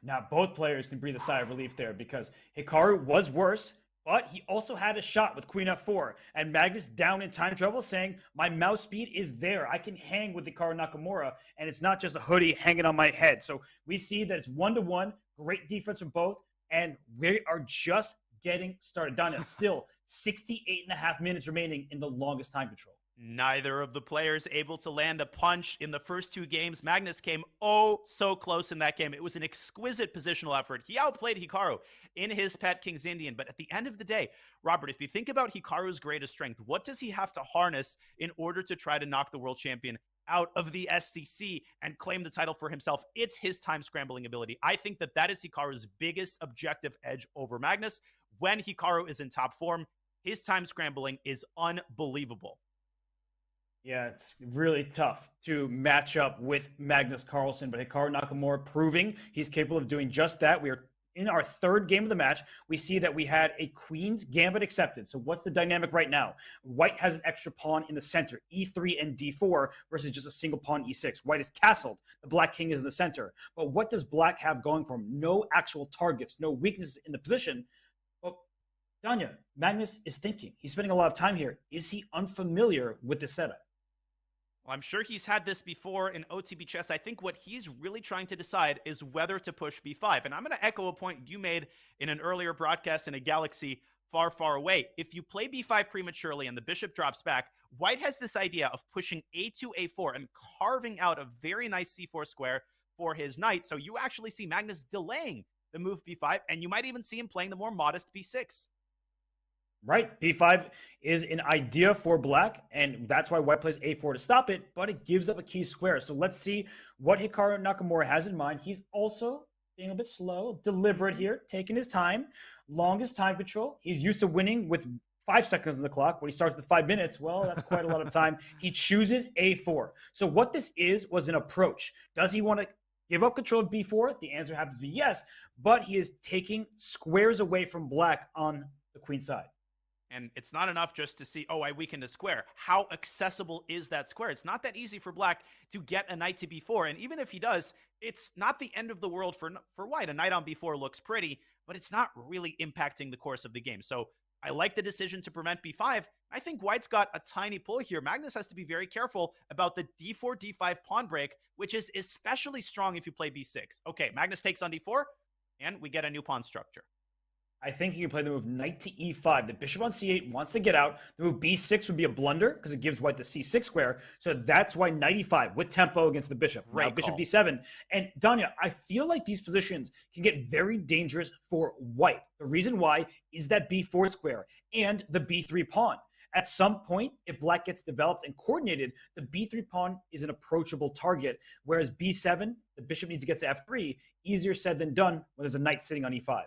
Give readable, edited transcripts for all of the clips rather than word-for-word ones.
Now, both players can breathe a sigh of relief there because Hikaru was worse, but he also had a shot with Queen F4. And Magnus down in time trouble saying, my mouse speed is there. I can hang with Hikaru Nakamura, and it's not just a hoodie hanging on my head. So we see that it's 1-1, great defense from both, and we are just getting started. Danya, still 68.5 minutes remaining in the longest time control. Neither of the players able to land a punch in the first two games. Magnus came oh so close in that game. It was an exquisite positional effort. He outplayed Hikaru in his pet King's Indian. But at the end of the day, Robert, if you think about Hikaru's greatest strength, what does he have to harness in order to try to knock the world champion out of the SCC and claim the title for himself? It's his time scrambling ability. I think that that is Hikaru's biggest objective edge over Magnus. When Hikaru is in top form, his time scrambling is unbelievable. Yeah, it's really tough to match up with Magnus Carlsen, but Hikaru Nakamura proving he's capable of doing just that. We are in our third game of the match. We see that we had a Queen's Gambit accepted. So what's the dynamic right now? White has an extra pawn in the center, e3 and d4 versus just a single pawn e6. White is castled. The Black King is in the center. But what does Black have going for him? No actual targets, no weaknesses in the position. But Danya, Magnus is thinking. He's spending a lot of time here. Is he unfamiliar with the setup? Well, I'm sure he's had this before in OTB chess. I think what he's really trying to decide is whether to push b5. And I'm going to echo a point you made in an earlier broadcast in a galaxy far, far away. If you play b5 prematurely and the bishop drops back, White has this idea of pushing a2, a4 and carving out a very nice c4 square for his knight. So you actually see Magnus delaying the move b5, and you might even see him playing the more modest b6. Right. B5 is an idea for Black, and that's why White plays A4 to stop it, but it gives up a key square. So let's see what Hikaru Nakamura has in mind. He's also being a bit slow, deliberate here, taking his time, longest time control. He's used to winning with 5 seconds on the clock. When he starts with 5 minutes, well, that's quite a lot of time. He chooses A4. So what this was an approach. Does he want to give up control of B4? The answer happens to be yes, but he is taking squares away from Black on the queen side. And it's not enough just to see, oh, I weakened a square. How accessible is that square? It's not that easy for Black to get a knight to b4. And even if he does, it's not the end of the world for White. A knight on b4 looks pretty, but it's not really impacting the course of the game. So I like the decision to prevent b5. I think White's got a tiny pull here. Magnus has to be very careful about the d4, d5 pawn break, which is especially strong if you play b6. Okay, Magnus takes on d4, and we get a new pawn structure. I think you can play the move knight to e5. The bishop on c8 wants to get out. The move b6 would be a blunder because it gives White the c6 square. So that's why knight e5 with tempo against the bishop. Now bishop d7. And Danya, I feel like these positions can get very dangerous for White. The reason why is that b4 square and the b3 pawn. At some point, if Black gets developed and coordinated, the b3 pawn is an approachable target, whereas b7, the bishop needs to get to f3. Easier said than done when there's a knight sitting on e5.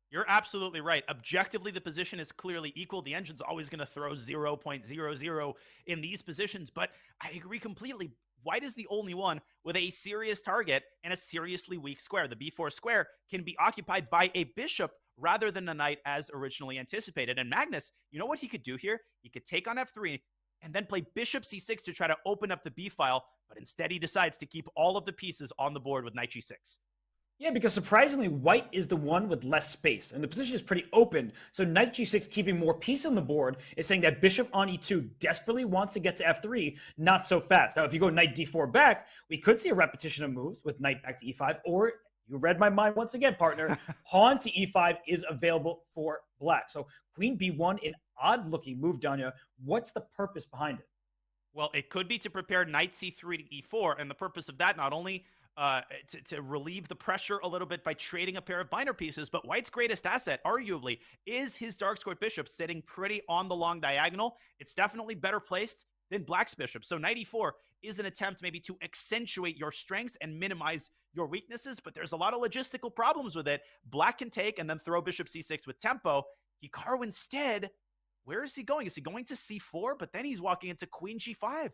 You're absolutely right. Objectively, the position is clearly equal. The engine's always going to throw 0.00 in these positions, but I agree completely. White is the only one with a serious target and a seriously weak square. The b4 square can be occupied by a bishop rather than a knight as originally anticipated. And Magnus, you know what he could do here? He could take on f3 and then play bishop c6 to try to open up the b file, but instead he decides to keep all of the pieces on the board with knight g6. Yeah, because surprisingly, White is the one with less space, and the position is pretty open. So knight g6 keeping more peace on the board is saying that bishop on e2 desperately wants to get to f3, not so fast. Now, if you go knight d4 back, we could see a repetition of moves with knight back to e5, or you read my mind once again, partner, pawn to e5 is available for Black. So queen b1, an odd-looking move, Danya. What's the purpose behind it? Well, it could be to prepare knight c3 to e4, and the purpose of that not only to relieve the pressure a little bit by trading a pair of binder pieces. But White's greatest asset, arguably, is his dark squared bishop sitting pretty on the long diagonal. It's definitely better placed than Black's bishop. So knight e4 is an attempt maybe to accentuate your strengths and minimize your weaknesses, but there's a lot of logistical problems with it. Black can take and then throw bishop c6 with tempo. Hikaru instead, where is he going? Is he going to c4? But then he's walking into queen g5.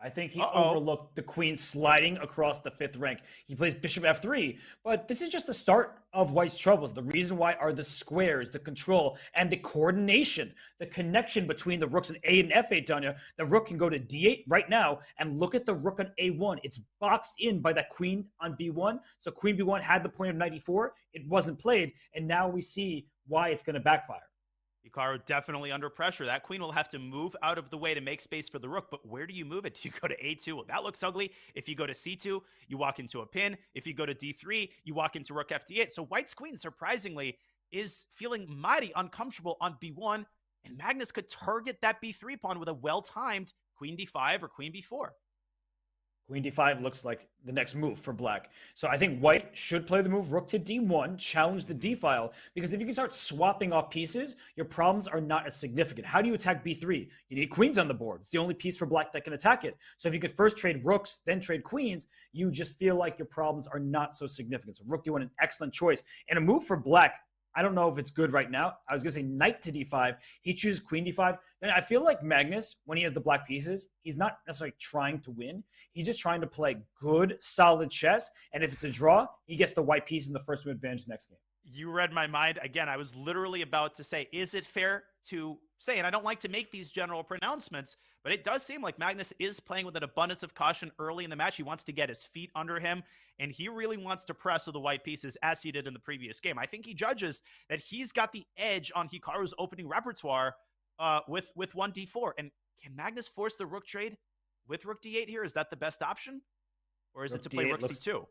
I think he Uh-oh. overlooked the queen sliding across the fifth rank. He plays bishop f3, but this is just the start of white's troubles. The reason why are the squares, the control, and the coordination, the connection between the rooks in a and f8, Danya. The rook can go to d8 right now, and look at the rook on a1. It's boxed in by that queen on b1. So queen b1 had the point of knight e4. It wasn't played, and now we see why it's going to backfire. HIKARU definitely under pressure. That queen will have to move out of the way to make space for the rook, but where do you move it? Do you go to a2? Well, that looks ugly. If you go to c2, you walk into a pin. If you go to d3, you walk into rook fd8. So white's queen, surprisingly, is feeling mighty uncomfortable on b1, and Magnus could target that b3 pawn with a well-timed queen d5 or queen b4. Queen d5 looks like the next move for black. So I think white should play the move rook to d1, challenge the d file, because if you can start swapping off pieces, your problems are not as significant. How do you attack b3? You need queens on the board. It's the only piece for black that can attack it. So if you could first trade rooks, then trade queens, you just feel like your problems are not so significant. So rook d1, an excellent choice. And a move for black, I don't know if it's good right now. I was going to say knight to d5. He chooses queen d5. Then I feel like Magnus, when he has the black pieces, he's not necessarily trying to win. He's just trying to play good, solid chess. And if it's a draw, he gets the white piece in the first move advantage next game. You read my mind. Again, I was literally about to say, is it fair to say, and I don't like to make these general pronouncements, but it does seem like Magnus is playing with an abundance of caution early in the match. He wants to get his feet under him, and he really wants to press with the white pieces as he did in the previous game. I think he judges that he's got the edge on HIKARU's opening repertoire with 1d4. And can Magnus force the rook trade with rook d8 here? Is that the best option? Or is it to play rook c2?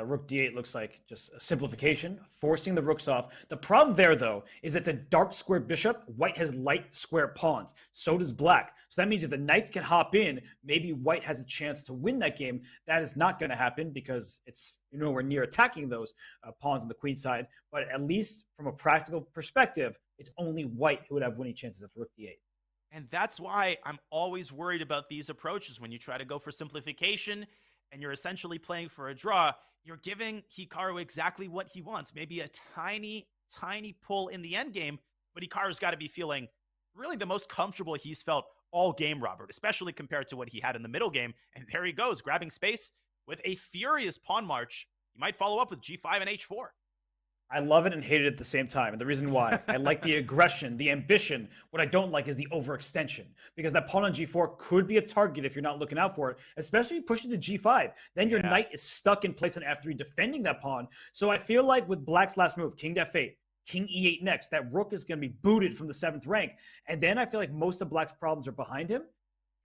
Rook d8 looks like just a simplification, forcing the rooks off. The problem there, though, is that the dark square bishop, white has light square pawns. So does black. So that means if the knights can hop in, maybe white has a chance to win that game. That is not going to happen because it's nowhere near attacking those pawns on the queen side. But at least from a practical perspective, it's only white who would have winning chances after rook d8. And that's why I'm always worried about these approaches. When you try to go for simplification and you're essentially playing for a draw, you're giving HIKARU exactly what he wants. Maybe a tiny, tiny pull in the end game, but HIKARU's got to be feeling really the most comfortable he's felt all game, Robert, especially compared to what he had in the middle game. And there he goes, grabbing space with a furious pawn march. He might follow up with g5 and h4. I love it and hate it at the same time. And the reason why, I like the aggression, the ambition. What I don't like is the overextension, because that pawn on g4 could be a target if you're not looking out for it, especially if you push it to g5. Then your knight is stuck in place on f3 defending that pawn. So I feel like with black's last move, king to f8, king e8 next, that rook is going to be booted from the 7th rank. And then I feel like most of black's problems are behind him.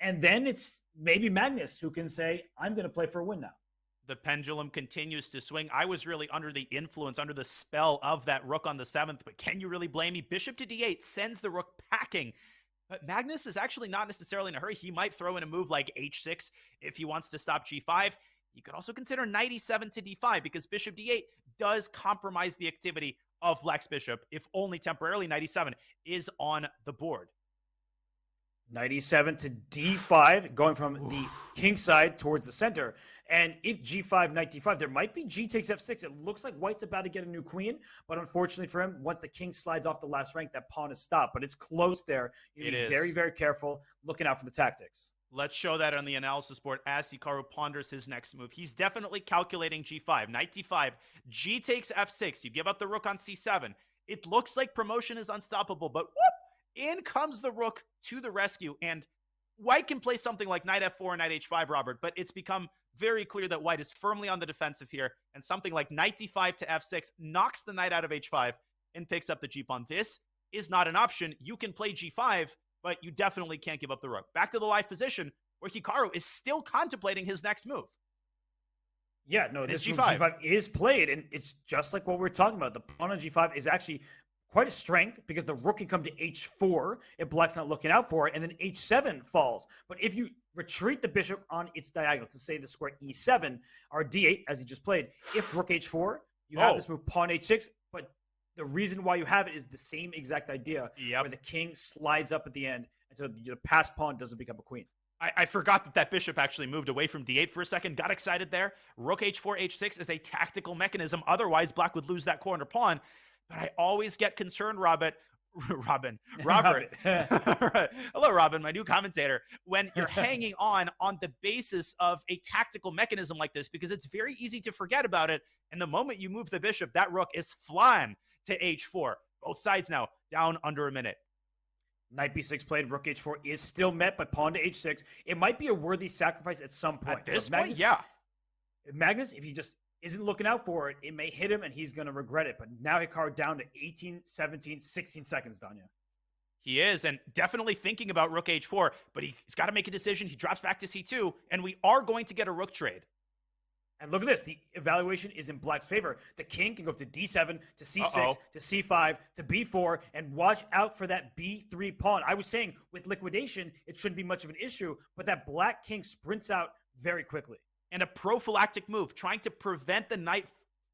And then it's maybe Magnus who can say, I'm going to play for a win now. The pendulum continues to swing. I was really under the influence, under the spell of that rook on the 7th, but can you really blame me? Bishop to d8 sends the rook packing. But Magnus is actually not necessarily in a hurry. He might throw in a move like h6 if he wants to stop g5. You could also consider knight e7 to d5 because bishop d8 does compromise the activity of black's bishop, if only temporarily. Knight e7 is on the board. Knight e7 to d5, going from the king side towards the center. And if g5, knight d5, there might be g takes f6. It looks like white's about to get a new queen, but unfortunately for him, once the king slides off the last rank, that pawn is stopped. But it's close there. You need to be very, very careful, looking out for the tactics. Let's show that on the analysis board as HIKARU ponders his next move. He's definitely calculating g5, knight d5, g takes f6. You give up the rook on c7. It looks like promotion is unstoppable, but whoop! In comes the rook to the rescue, and white can play something like knight f4 knight h5, Robert, but it's become very clear that white is firmly on the defensive here, and something like knight d5 to f6 knocks the knight out of h5 and picks up the g-pawn. This is not an option. You can play g5, but you definitely can't give up the rook. Back to the live position, where HIKARU is still contemplating his next move. Yeah, no, this g5 is played, and it's just like what we're talking about. The pawn on g5 is actually quite a strength because the rook can come to h4 if black's not looking out for it, and then h7 falls. But if you retreat the bishop on its diagonal, to say the square e7 or d8, as he just played, if rook h4, you have this move pawn h6, but the reason why you have it is the same exact idea, where the king slides up at the end, and so the passed pawn doesn't become a queen. I forgot that that bishop actually moved away from d8 for a second. Got excited there. Rook h4, h6 is a tactical mechanism. Otherwise, black would lose that corner pawn. But I always get concerned, Robert. Robert. Hello, Robin, my new commentator. When you're hanging on the basis of a tactical mechanism like this, because it's very easy to forget about it. And the moment you move the bishop, that rook is flying to h4. Both sides now down under a minute. Knight b6 played, rook h4 is still met, but pawn to h6. It might be a worthy sacrifice at some point. At this Magnus, point, yeah. Magnus, if he just isn't looking out for it, it may hit him and he's going to regret it. But now Hikaru down to 18, 17, 16 seconds, Danya. He is, and definitely thinking about rook h4, but he's got to make a decision. He drops back to c2, and we are going to get a rook trade. And look at this. The evaluation is in black's favor. The king can go to d7, to c6, to c5, to b4, and watch out for that b3 pawn. I was saying with liquidation, it shouldn't be much of an issue, but that black king sprints out very quickly. And a prophylactic move, trying to prevent the knight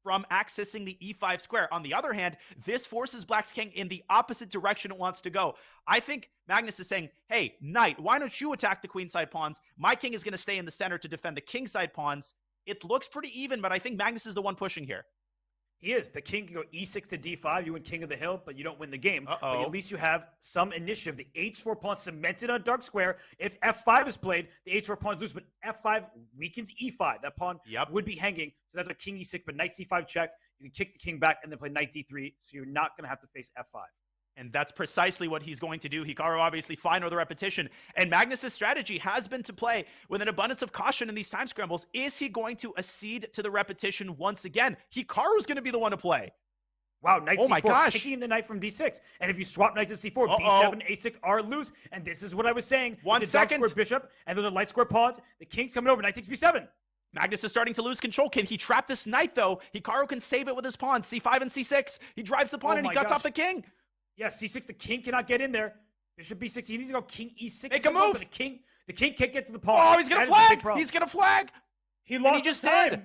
from accessing the e5 square. On the other hand, this forces black's king in the opposite direction it wants to go. I think Magnus is saying, hey, knight, why don't you attack the queenside pawns? My king is going to stay in the center to defend the kingside pawns. It looks pretty even, but I think Magnus is the one pushing here. He is. The king can go e6 to d5. You win king of the hill, but you don't win the game. Uh-oh. But at least you have some initiative. The h4 pawn cemented on dark square. If f5 is played, the h4 pawn is loose, but f5 weakens e5. That pawn would be hanging. So that's a king e6, but knight c5 check. You can kick the king back and then play knight d3, so you're not going to have to face f5. And that's precisely what he's going to do. Hikaru obviously fine with the repetition. And Magnus' strategy has been to play with an abundance of caution in these time scrambles. Is he going to accede to the repetition once again? Hikaru's going to be the one to play. Wow, knight oh c4, my gosh. kicking the knight from d6. And if you swap knights to c4, b7, a6 are loose. And this is what I was saying. 1 second. Dark square bishop, and those are light square pawns. The king's coming over, knight takes b7. Magnus is starting to lose control. Can he trap this knight, though? Hikaru can save it with his pawn. c5 and c6. He drives the pawn and he guts off the king. Yeah, c6, the king cannot get in there. Bishop b6, he needs to go king e6. Make a move. The king can't get to the pawn. Oh, he's going to flag. He's going to flag. He lost just time. did.